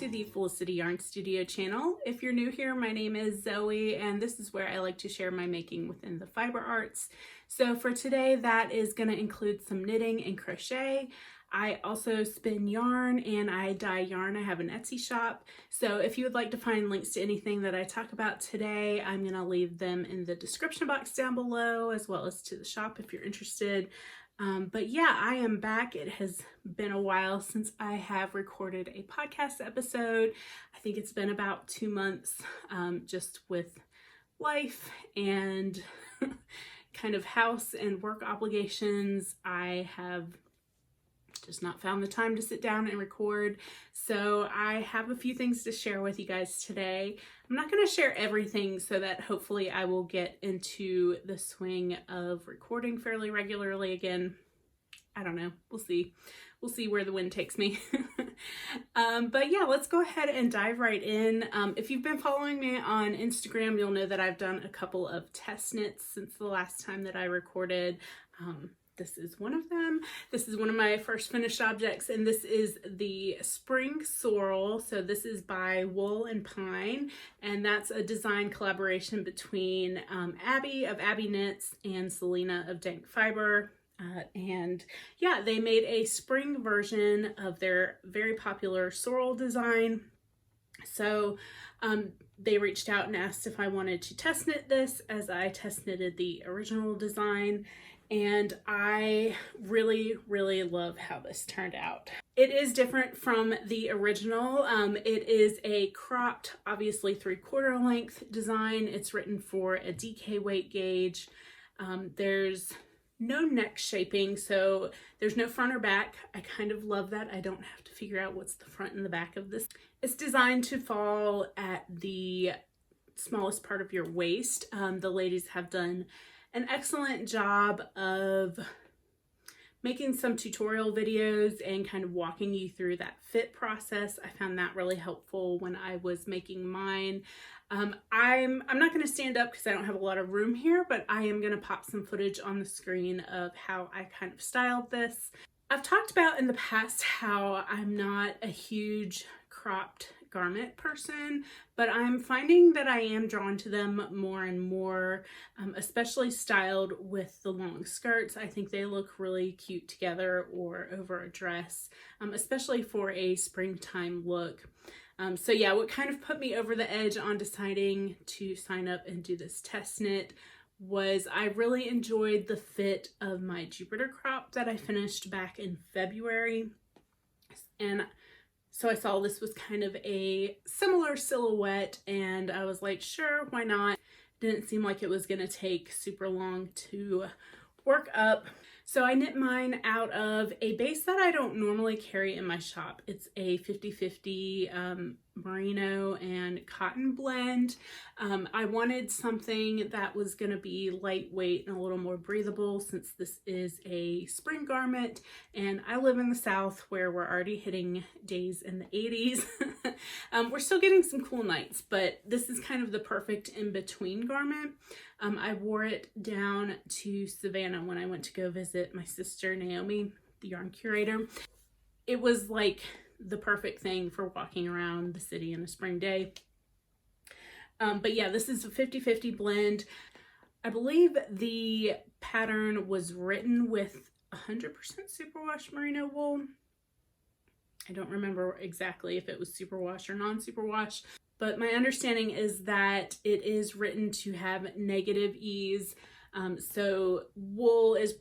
to the Felicity Yarn Studio channel. If you're new here, my name is Zoe, and this is where I like to share my making within the fiber arts. So for today, that is going to include some knitting and crochet. I also spin yarn and I dye yarn. I have an Etsy shop. So if you would like to find links to anything that I talk about today, I'm going to leave them in the description box down below, as well as to the shop if you're interested. But yeah, I am back. It has been a while since I have recorded a podcast episode. I think it's been about 2 months, just with life and kind of house and work obligations. I have just not found the time to sit down and record. So I have a few things to share with you guys today. I'm not going to share everything so that hopefully I will get into the swing of recording fairly regularly again. I don't know. We'll see. We'll see where the wind takes me. But yeah, let's go ahead and dive right in. If you've been following me on Instagram, you'll know that I've done a couple of test knits since the last time that I recorded. This is one of them. This is one of my first finished objects, and this is the Spring Sorrel. So this is by Wool and Pine, and that's a design collaboration between Abby of Abby Knits and Selena of Dank Fiber. And yeah, they made a spring version of their very popular sorrel design. So they reached out and asked if I wanted to test knit this, as I test knitted the original design. And I really, really love how this turned out. It is different from the original. It is a cropped, obviously 3/4 length design. It's written for a DK weight gauge. There's no neck shaping, so there's no front or back. I kind of love that. I don't have to figure out what's the front and the back of this. It's designed to fall at the smallest part of your waist. The ladies have done an excellent job of making some tutorial videos and kind of walking you through that fit process. I found that really helpful when I was making mine. I'm not going to stand up because I don't have a lot of room here, but I am going to pop some footage on the screen of how I kind of styled this. I've talked about in the past how I'm not a huge cropped garment person, but I'm finding that I am drawn to them more and more, especially styled with the long skirts. I think they look really cute together or over a dress, especially for a springtime look. So yeah, what kind of put me over the edge on deciding to sign up and do this test knit was I really enjoyed the fit of my Jupiter crop that I finished back in February. And so I saw this was kind of a similar silhouette, and I was like, sure, why not? Didn't seem like it was going to take super long to work up. So I knit mine out of a base that I don't normally carry in my shop. It's a 50-50 merino and cotton blend. I wanted something that was going to be lightweight and a little more breathable, since this is a spring garment and I live in the South where we're already hitting days in the 80s. We're still getting some cool nights, but this is kind of the perfect in-between garment. I wore it down to Savannah when I went to go visit my sister Naomi, the yarn curator. It was like the perfect thing for walking around the city in a spring day. But yeah, this is a 50-50 blend. I believe the pattern was written with 100% superwash merino wool. I don't remember exactly if it was superwash or non-superwash, but my understanding is that it is written to have negative ease. So wool is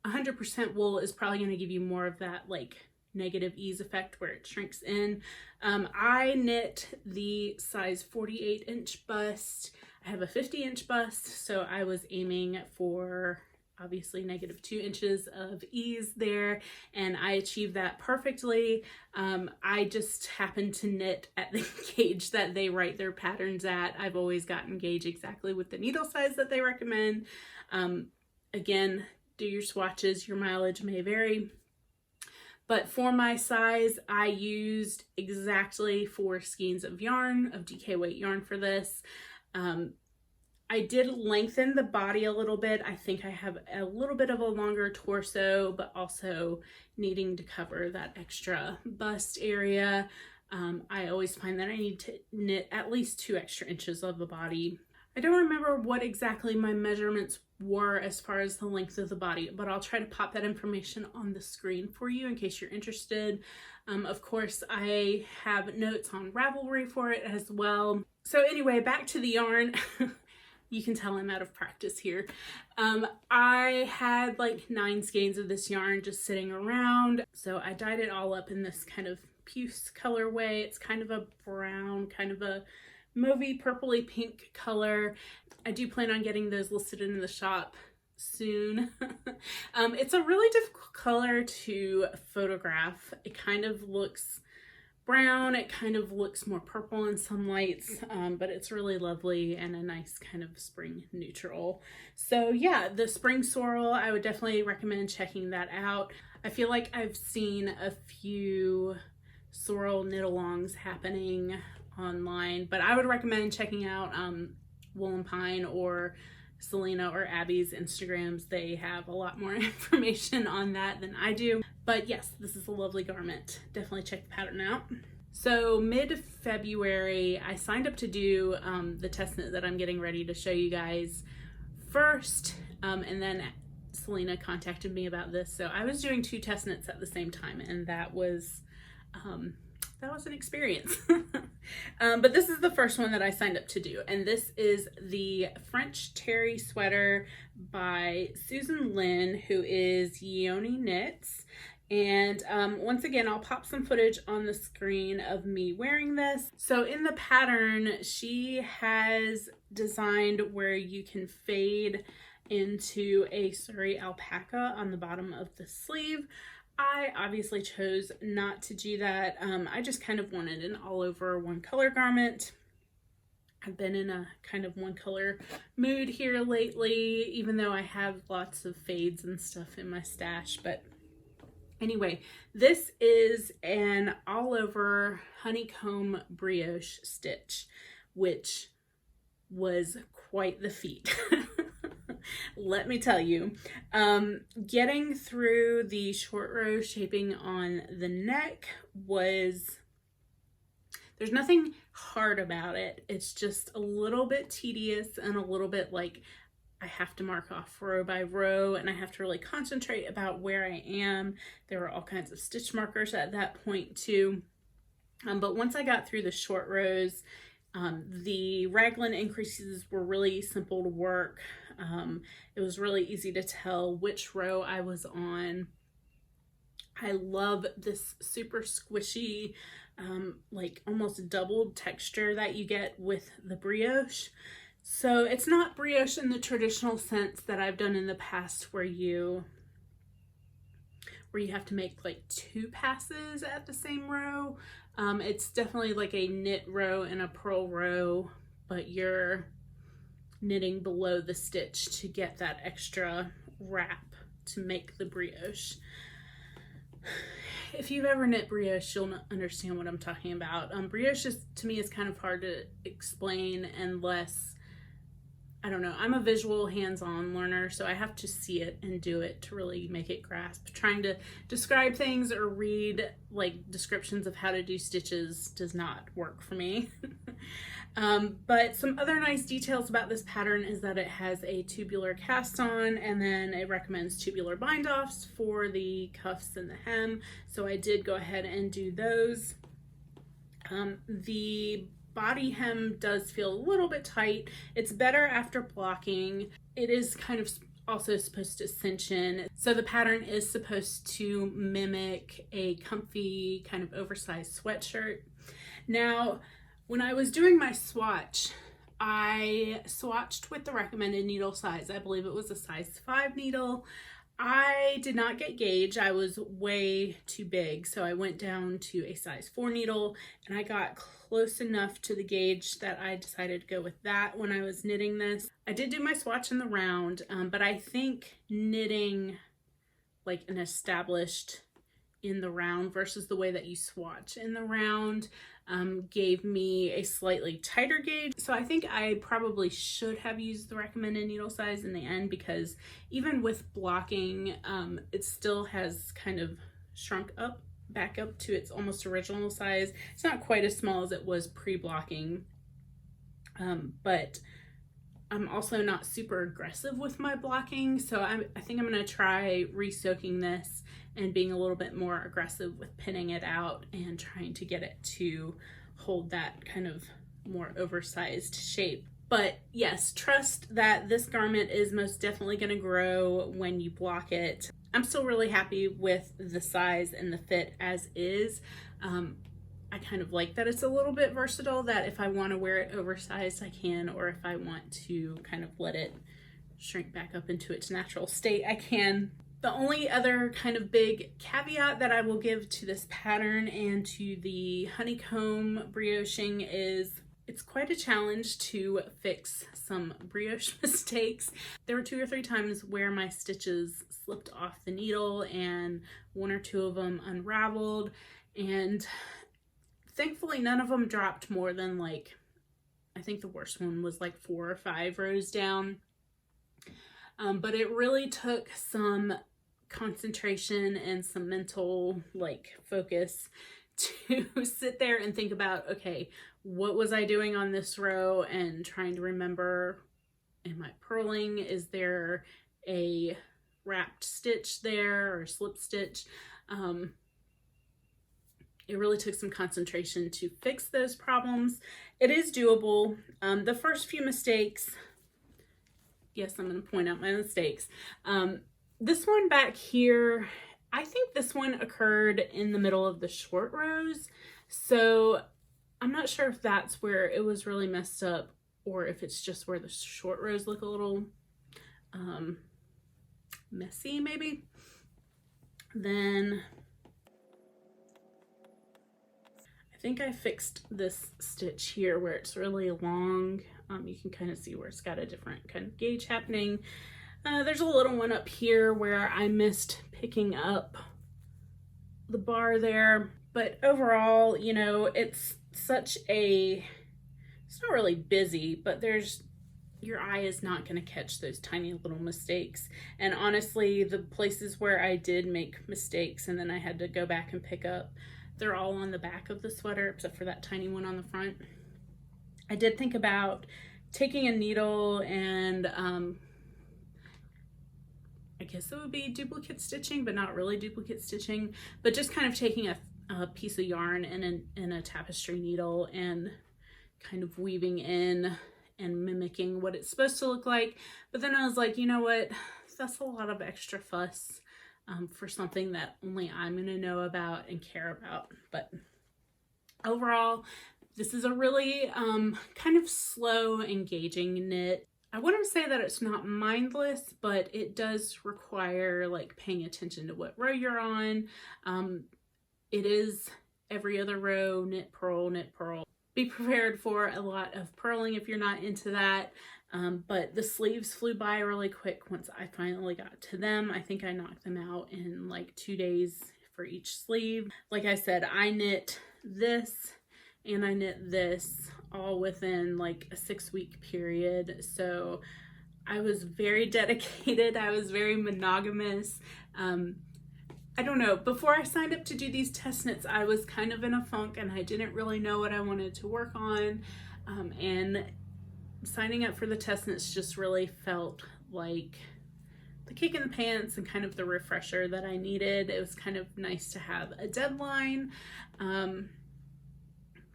100% wool is probably going to give you more of that like negative ease effect where it shrinks in. I knit the size 48-inch bust. I have a 50-inch bust, so I was aiming for obviously -2 inches of ease there, and I achieved that perfectly. I just happened to knit at the gauge that they write their patterns at. I've always gotten gauge exactly with the needle size that they recommend. Again, do your swatches, your mileage may vary. But for my size, I used exactly 4 skeins of yarn, of DK weight yarn for this. I did lengthen the body a little bit. I think I have a little bit of a longer torso, but also needing to cover that extra bust area. I always find that I need to knit at least 2 extra inches of the body. I don't remember what exactly my measurements were as far as the length of the body, but I'll try to pop that information on the screen for you in case you're interested. Of course, I have notes on Ravelry for it as well. So anyway, back to the yarn. You can tell I'm out of practice here. I had like 9 skeins of this yarn just sitting around. So I dyed it all up in this kind of puce colorway. It's kind of a brown, kind of a mauvey purpley pink color. I do plan on getting those listed in the shop soon. It's a really difficult color to photograph. It kind of looks brown, it kind of looks more purple in some lights, but it's really lovely and a nice kind of spring neutral. So yeah, the spring sorrel, I would definitely recommend checking that out. I feel like I've seen a few sorrel knit-alongs happening online, but I would recommend checking out Wool and Pine or Selena or Abby's Instagrams. They have a lot more information on that than I do. But yes, this is a lovely garment. Definitely check the pattern out. So mid-February, I signed up to do the test knit that I'm getting ready to show you guys first, and then Selena contacted me about this. So I was doing 2 test knits at the same time, and that was an experience. But this is the first one that I signed up to do, and this is the French Terry sweater by Susan Lynn, who is Yoni Knits. And once again, I'll pop some footage on the screen of me wearing this. So in the pattern, she has designed where you can fade into a Surrey alpaca on the bottom of the sleeve. I obviously chose not to do that. I just kind of wanted an all over one color garment. I've been in a kind of one color mood here lately, even though I have lots of fades and stuff in my stash. But anyway, this is an all over honeycomb brioche stitch, which was quite the feat. Let me tell you, getting through the short row shaping on the neck was, there's nothing hard about it. It's just a little bit tedious and a little bit like I have to mark off row by row and I have to really concentrate about where I am. There were all kinds of stitch markers at that point too. But once I got through the short rows, the raglan increases were really simple to work. It was really easy to tell which row I was on. I love this super squishy, like almost doubled texture that you get with the brioche. So it's not brioche in the traditional sense that I've done in the past where you have to make like 2 passes at the same row. It's definitely like a knit row and a purl row, but you're knitting below the stitch to get that extra wrap to make the brioche. If you've ever knit brioche, you'll understand what I'm talking about. Brioche to me is kind of hard to explain unless, I don't know, I'm a visual hands-on learner, so I have to see it and do it to really make it grasp. Trying to describe things or read like descriptions of how to do stitches does not work for me. But some other nice details about this pattern is that it has a tubular cast on, and then it recommends tubular bind offs for the cuffs and the hem. So I did go ahead and do those. The body hem does feel a little bit tight. It's better after blocking. It is kind of also supposed to cinch in. So the pattern is supposed to mimic a comfy kind of oversized sweatshirt. Now, when I was doing my swatch, I swatched with the recommended needle size. I believe it was a size 5 needle. I did not get gauge. I was way too big, so I went down to a size 4 needle, and I got close enough to the gauge that I decided to go with that when I was knitting this. I did do my swatch in the round, but I think knitting like an established in the round versus the way that you swatch in the round gave me a slightly tighter gauge. So I think I probably should have used the recommended needle size in the end, because even with blocking, it still has kind of shrunk up back up to its almost original size. It's not quite as small as it was pre-blocking, but I'm also not super aggressive with my blocking, so I think I'm going to try re-soaking this and being a little bit more aggressive with pinning it out and trying to get it to hold that kind of more oversized shape. But yes, trust that this garment is most definitely going to grow when you block it. I'm still really happy with the size and the fit as is. I kind of like that it's a little bit versatile, that if I want to wear it oversized I can, or if I want to kind of let it shrink back up into its natural state I can. The only other kind of big caveat that I will give to this pattern and to the honeycomb brioching is it's quite a challenge to fix some brioche mistakes. There were 2 or 3 times where my stitches slipped off the needle and 1 or 2 of them unraveled, and thankfully none of them dropped more than, like, I think the worst one was like 4 or 5 rows down. But it really took some concentration and some mental like focus to sit there and think about, okay, what was I doing on this row, and trying to remember, am I purling? Is there a wrapped stitch there or slip stitch? It really took some concentration to fix those problems. It is doable. The first few mistakes, yes, I'm going to point out my mistakes. This one back here, I think this one occurred in the middle of the short rows. So I'm not sure if that's where it was really messed up, or if it's just where the short rows look a little messy maybe. Then I think I fixed this stitch here where it's really long. You can kind of see where it's got a different kind of gauge happening. There's a little one up here where I missed picking up the bar there, but overall, you know, it's not really busy, but your eye is not going to catch those tiny little mistakes. And honestly, the places where I did make mistakes and then I had to go back and pick up, they're all on the back of the sweater except for that tiny one on the front. I did think about taking a needle and I guess it would be duplicate stitching, but not really duplicate stitching, but just kind of taking a piece of yarn and a tapestry needle and kind of weaving in and mimicking what it's supposed to look like. But then I was like, you know what, that's a lot of extra fuss for something that only I'm gonna know about and care about. But overall, this is a really kind of slow, engaging knit. I wouldn't say that it's not mindless, but it does require like paying attention to what row you're on. It is every other row, knit, purl, knit, purl. Be prepared for a lot of purling if you're not into that. But the sleeves flew by really quick once I finally got to them. I think I knocked them out in like 2 days for each sleeve. Like I said, I knit this and I knit this all within like a 6-week period. So I was very dedicated. I was very monogamous. I don't know, before I signed up to do these test knits, I was kind of in a funk and I didn't really know what I wanted to work on. And signing up for the test knits just really felt like the kick in the pants and kind of the refresher that I needed. It was kind of nice to have a deadline.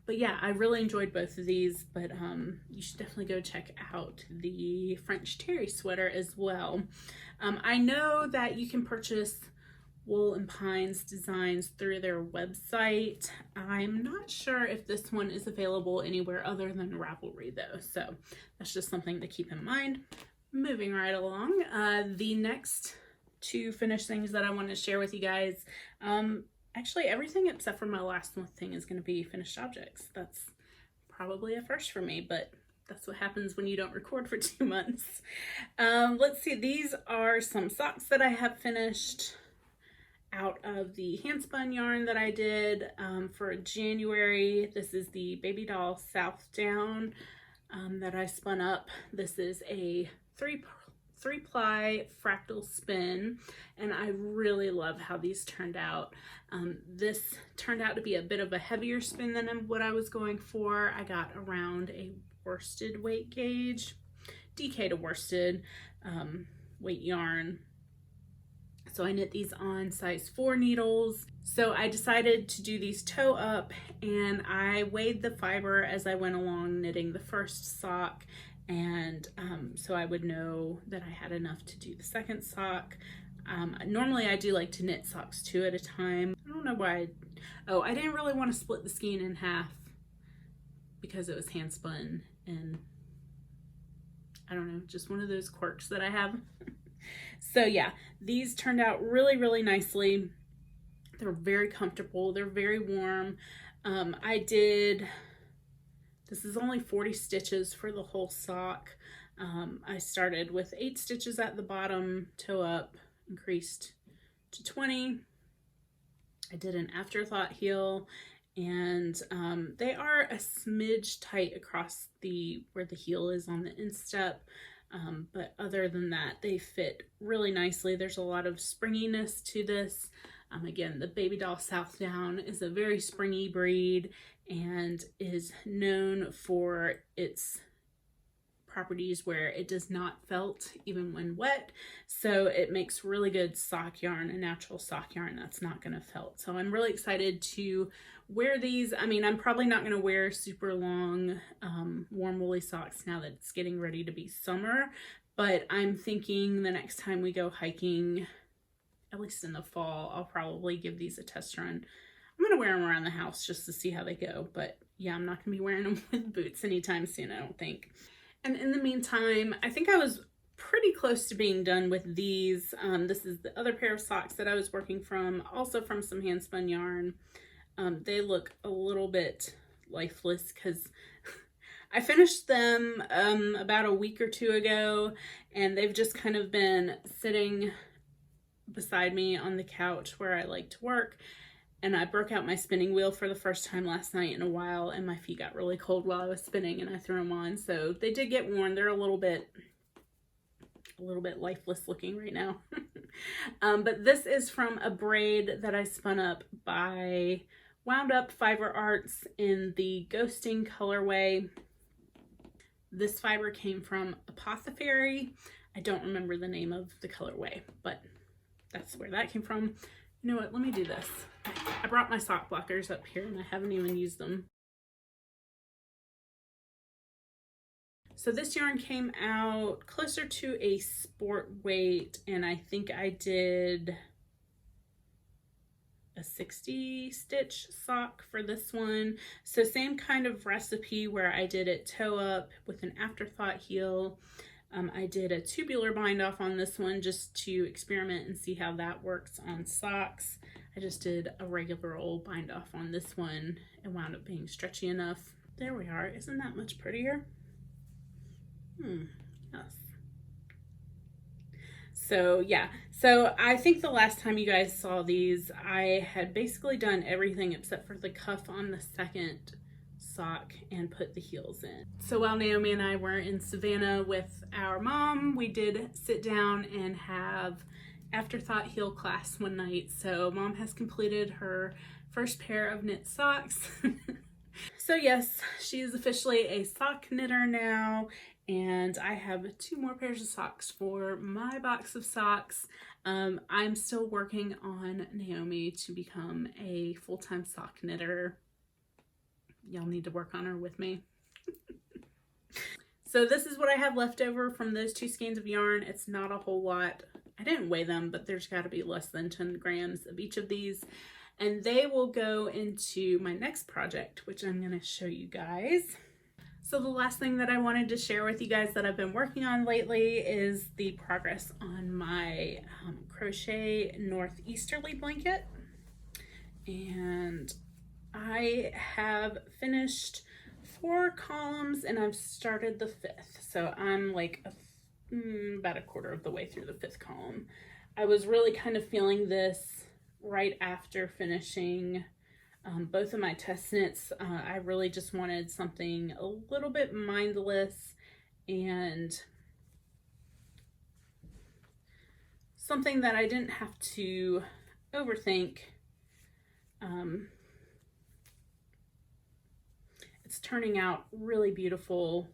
But yeah, I really enjoyed both of these, but you should definitely go check out the French Terry sweater as well. I know that you can purchase Wool and Pines designs through their website. I'm not sure if this one is available anywhere other than Ravelry though, so that's just something to keep in mind. Moving right along, the next 2 finished things that I want to share with you guys, actually everything except for my last one thing is going to be finished objects. That's probably a first for me, but that's what happens when you don't record for 2 months. Let's see, these are some socks that I have finished out of the Handspun yarn that I did for January. This is the Baby Doll South Down that I spun up. This is a 3-ply fractal spin, and I really love how these turned out. This turned out to be a bit of a heavier spin than what I was going for. I got around a worsted weight gauge, DK to worsted weight yarn. So I knit these on size 4 needles. So I decided to do these toe up, and I weighed the fiber as I went along knitting the first sock, and so I would know that I had enough to do the second sock. Normally I do like to knit socks 2 at a time. I don't know why. I didn't really want to split the skein in half because it was hand spun, and I don't know, just one of those quirks that I have. So yeah, these turned out really, really nicely. They're very comfortable. They're very warm. This is only 40 stitches for the whole sock. I started with 8 stitches at the bottom, toe up, increased to 20. I did an afterthought heel, and they are a smidge tight across where the heel is on the instep. But other than that, they fit really nicely. There's a lot of springiness to this. Again, the Baby Doll Southdown is a very springy breed and is known for its properties where it does not felt even when wet. So it makes really good sock yarn, a natural sock yarn that's not going to felt. So I'm really excited to wear these. I mean, I'm probably not going to wear super long warm woolly socks now that it's getting ready to be summer, but I'm thinking the next time we go hiking, at least in the fall, I'll probably give these a test run. I'm going to wear them around the house just to see how they go, but yeah, I'm not going to be wearing them with boots anytime soon, I don't think. And in the meantime, I think I was pretty close to being done with these. This is the other pair of socks that I was working from, also from some hand spun yarn. They look a little bit lifeless because I finished them about a week or 2 ago, and they've just kind of been sitting beside me on the couch where I like to work. And I broke out my spinning wheel for the first time last night in a while, and my feet got really cold while I was spinning, and I threw them on. So they did get worn. They're a little bit lifeless looking right now. But this is from a braid that I spun up by Wound Up Fiber Arts in the Ghosting colorway. This fiber came from Apothefaery. I don't remember the name of the colorway, but that's where that came from. You know what, let me do this. I brought my sock blockers up here and I haven't even used them. So this yarn came out closer to a sport weight, and I think I did a 60 stitch sock for this one. So same kind of recipe where I did it toe up with an afterthought heel. I did a tubular bind off on this one just to experiment and see how that works on socks. I just did a regular old bind off on this one. It wound up being stretchy enough. There we are. Isn't that much prettier? Yes. So yeah, so I think the last time you guys saw these, I had basically done everything except for the cuff on the second sock and put the heels in. So while Naomi and I were in Savannah with our mom, we did sit down and have afterthought heel class one night. So mom has completed her first pair of knit socks. So yes, she is officially a sock knitter now, and I have 2 more pairs of socks for my box of socks. I'm still working on Naomi to become a full-time sock knitter. Y'all need to work on her with me. So this is what I have left over from those 2 skeins of yarn. It's not a whole lot. I didn't weigh them, but there's got to be less than 10 grams of each of these. And they will go into my next project, which I'm going to show you guys. So the last thing that I wanted to share with you guys that I've been working on lately is the progress on my crochet Northeasterly blanket. And I have finished 4 columns and I've started the 5th. So I'm like about a quarter of the way through the 5th column. I was really kind of feeling this right after finishing both of my test knits. I really just wanted something a little bit mindless and something that I didn't have to overthink. It's turning out really beautiful.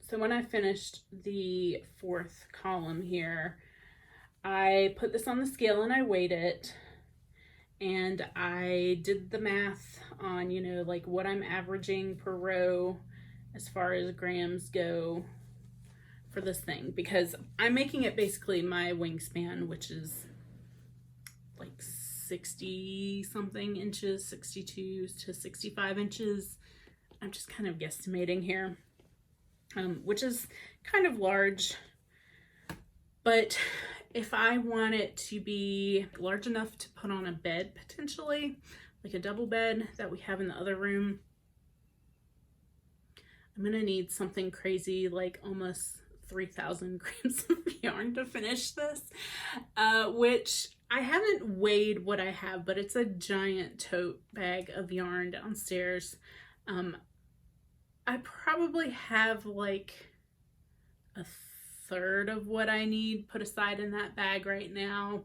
So when I finished the 4th column here, I put this on the scale and I weighed it, and I did the math on, you know, like what I'm averaging per row as far as grams go for this thing, because I'm making it basically my wingspan, which is like 60 something inches, 62 to 65 inches. I'm just kind of guesstimating here, which is kind of large, but if I want it to be large enough to put on a bed, potentially, like a double bed that we have in the other room, I'm gonna need something crazy, like almost 3,000 grams of yarn to finish this, which I haven't weighed what I have, but it's a giant tote bag of yarn downstairs. I probably have like a third of what I need put aside in that bag right now.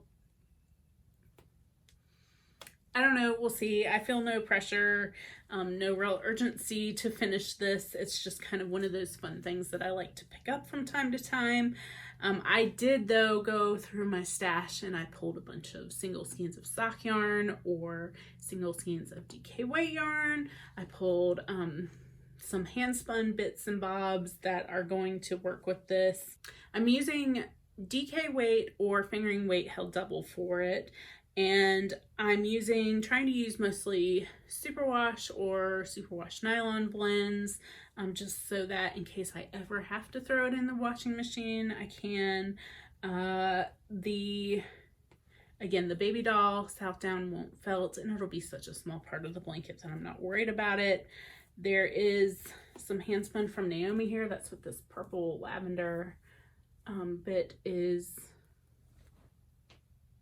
I don't know, we'll see. I feel no pressure, no real urgency to finish this. It's just kind of one of those fun things that I like to pick up from time to time. I did though go through my stash and I pulled a bunch of single skeins of sock yarn or single skeins of DK weight yarn. I pulled some Handspun bits and bobs that are going to work with this. I'm using DK weight or fingering weight held double for it, and I'm trying to use mostly superwash or superwash nylon blends, just so that in case I ever have to throw it in the washing machine, I can. Again, the baby doll South Down won't felt, and it'll be such a small part of the blanket that I'm not worried about it. There is some Handspun from Naomi here. That's what this purple lavender bit is.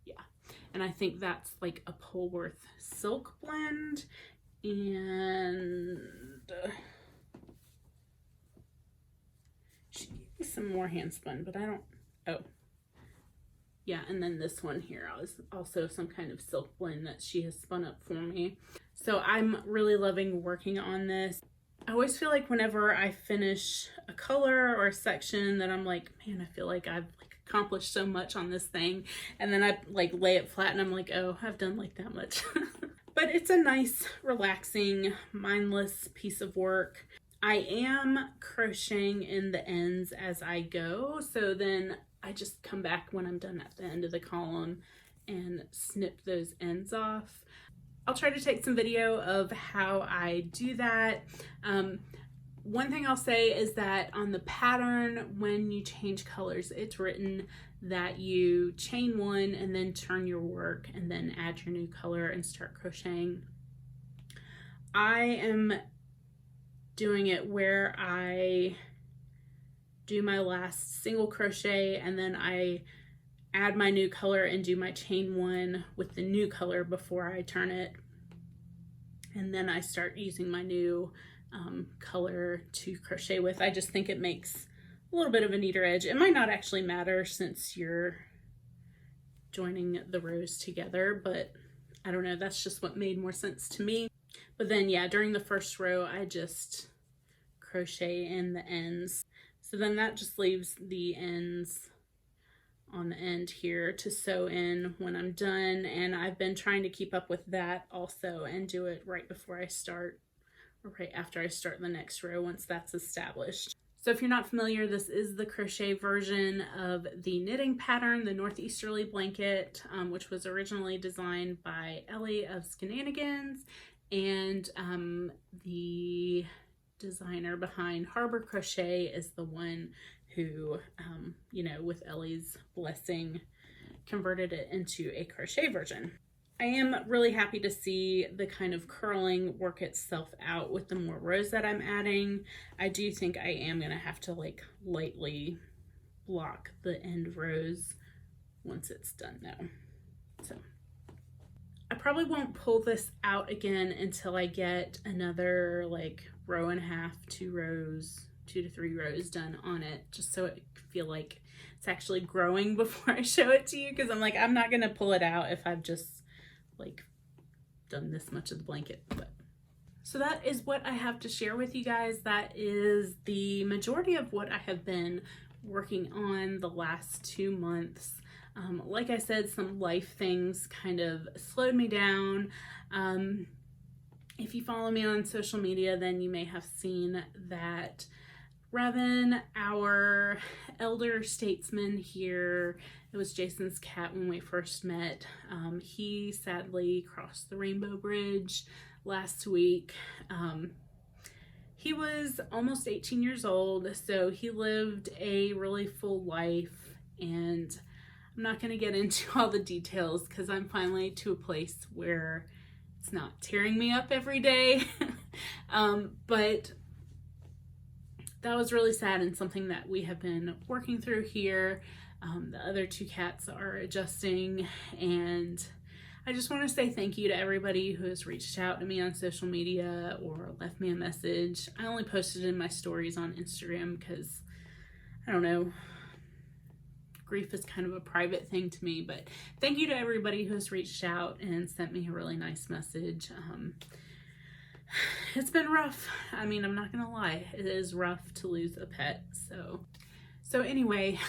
Yeah, and I think that's like a Polworth silk blend, and she gave me some more Handspun, but I don't, oh. Yeah, and then this one here is also some kind of silk blend that she has spun up for me. So I'm really loving working on this. I always feel like whenever I finish a color or a section that I'm like, man, I feel like I've like accomplished so much on this thing. And then I like lay it flat and I'm like, oh, I've done like that much. But it's a nice, relaxing, mindless piece of work. I am crocheting in the ends as I go. So then I just come back when I'm done at the end of the column and snip those ends off. I'll try to take some video of how I do that. One thing I'll say is that on the pattern, when you change colors, it's written that you chain one and then turn your work and then add your new color and start crocheting. I am doing it where I do my last single crochet and then I add my new color and do my chain one with the new color before I turn it, and then I start using my new color to crochet with. I just think it makes a little bit of a neater edge. It might not actually matter since you're joining the rows together, but I don't know, that's just what made more sense to me. But then yeah, during the first row I just crochet in the ends. So then that just leaves the ends on the end here to sew in when I'm done, and I've been trying to keep up with that also and do it right before I start, or right after I start the next row once that's established. So if you're not familiar, this is the crochet version of the knitting pattern, the Northeasterly blanket, which was originally designed by Ellie of Skenanigans, and the designer behind Harbour Crochet is the one who, you know, with Ellie's blessing, converted it into a crochet version. I am really happy to see the kind of curling work itself out with the more rows that I'm adding. I do think I am gonna have to like lightly block the end rows once it's done though. So I probably won't pull this out again until I get another like row and a half, 2 rows 2 to 3 rows done on it, just so it feel like it's actually growing before I show it to you, because I'm like, I'm not gonna pull it out if I've just like done this much of the blanket. But so that is what I have to share with you guys. That is the majority of what I have been working on the last 2 months. Like I said, some life things kind of slowed me down. If you follow me on social media, then you may have seen that Revan, our elder statesman here, it was Jason's cat when we first met. He sadly crossed the Rainbow Bridge last week. He was almost 18 years old, so he lived a really full life, and I'm not going to get into all the details because I'm finally to a place where it's not tearing me up every day. But that was really sad and something that we have been working through here. The other 2 cats are adjusting, and I just want to say thank you to everybody who has reached out to me on social media or left me a message. I only posted in my stories on Instagram because, I don't know, grief is kind of a private thing to me, but thank you to everybody who's reached out and sent me a really nice message. It's been rough. I mean, I'm not gonna lie, it is rough to lose a pet. So anyway,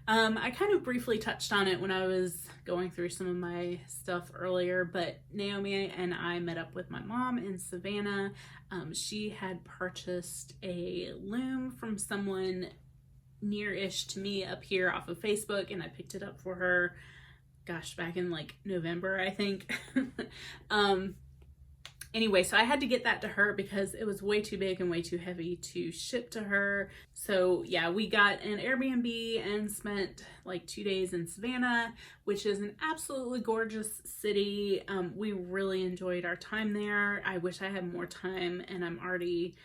I kind of briefly touched on it when I was going through some of my stuff earlier, but Naomi and I met up with my mom in Savannah. She had purchased a loom from someone near-ish to me up here off of Facebook, and I picked it up for her, gosh, back in like November, I think. Anyway, so I had to get that to her because it was way too big and way too heavy to ship to her. So yeah, we got an Airbnb and spent like 2 days in Savannah, which is an absolutely gorgeous city. We really enjoyed our time there. I wish I had more time, and I'm already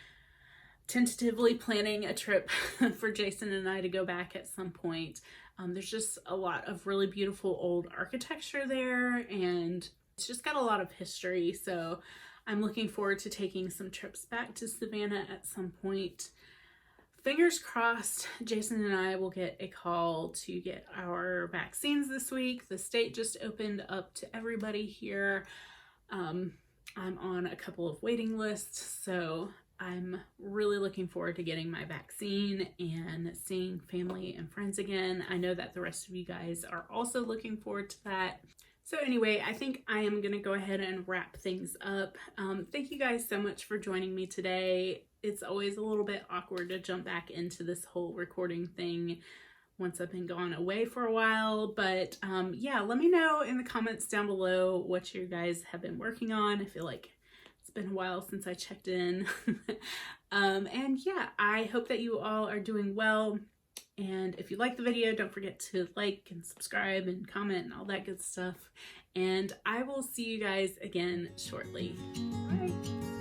tentatively planning a trip for Jason and I to go back at some point. There's just a lot of really beautiful old architecture there, and it's just got a lot of history. So I'm looking forward to taking some trips back to Savannah at some point. Fingers crossed, Jason and I will get a call to get our vaccines this week. The state just opened up to everybody here. I'm on a couple of waiting lists, so I'm really looking forward to getting my vaccine and seeing family and friends again. I know that the rest of you guys are also looking forward to that. So anyway, I think I am going to go ahead and wrap things up. Thank you guys so much for joining me today. It's always a little bit awkward to jump back into this whole recording thing once I've been gone away for a while. But yeah, let me know in the comments down below what you guys have been working on. I feel like it's been a while since I checked in. And yeah, I hope that you all are doing well. And if you like the video, don't forget to like and subscribe and comment and all that good stuff. And I will see you guys again shortly. Bye.